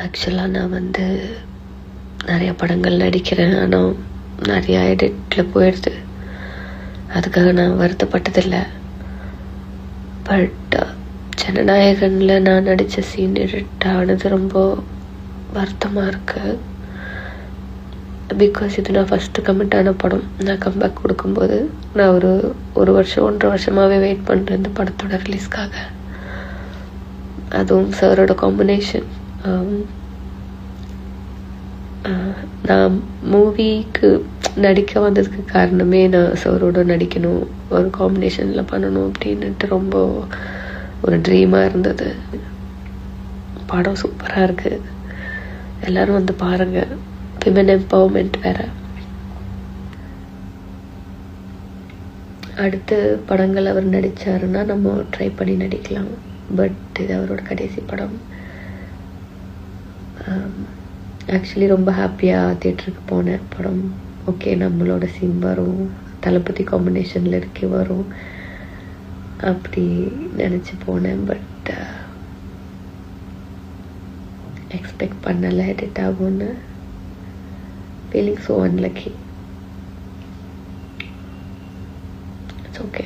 ஆக்சுவலாக நான் நிறைய படங்கள் நடிக்கிறேன், ஆனால் நிறையா எடிட்டில் போயிடுது. அதுக்காக நான் வருத்தப்பட்டதில்லை. பட் ஜனநாயகனில் நான் நடித்த சீன் எடிட் ஆனது ரொம்ப வருத்தமாக இருக்குது. பிகாஸ் இது நான் ஃபஸ்ட்டு கமிட் ஆன படம். நான் கம்பேக் கொடுக்கும்போது நான் ஒரு வருஷம் 1.5 வருஷமாகவே வெயிட் பண்ணுறேன் இந்த படத்தோட ரிலீஸ்க்காக. அதுவும் சாரோட காம்பினேஷன். நான் மூவிக்கு நடிக்க வந்ததுக்கு காரணமே நான் சாரோட நடிக்கணும், ஒரு காம்பினேஷனில் பண்ணணும் அப்படின்னுட்டு ரொம்ப ஒரு ட்ரீமாக இருந்தது. படம் சூப்பராக இருக்குது, எல்லோரும் வந்து பாருங்கள். விமன் எம்பவர்மெண்ட் வேறு. அடுத்த படங்கள் அவர் நடித்தாருன்னா நம்ம ட்ரை பண்ணி நடிக்கலாம். பட் இது அவரோட கடைசி படம். ஆக்சுவலி ரொம்ப ஹாப்பியாக தியேட்டருக்கு போனேன். படம் ஓகே, நம்மளோட சீன் வரும், தளபதி காம்பினேஷனில் இருக்கே வரும் அப்படி நினச்சி போனேன். பட் எக்ஸ்பெக்ட் பண்ணலை எடிட் ஆகும்னு. Feeling so unlucky. It's okay.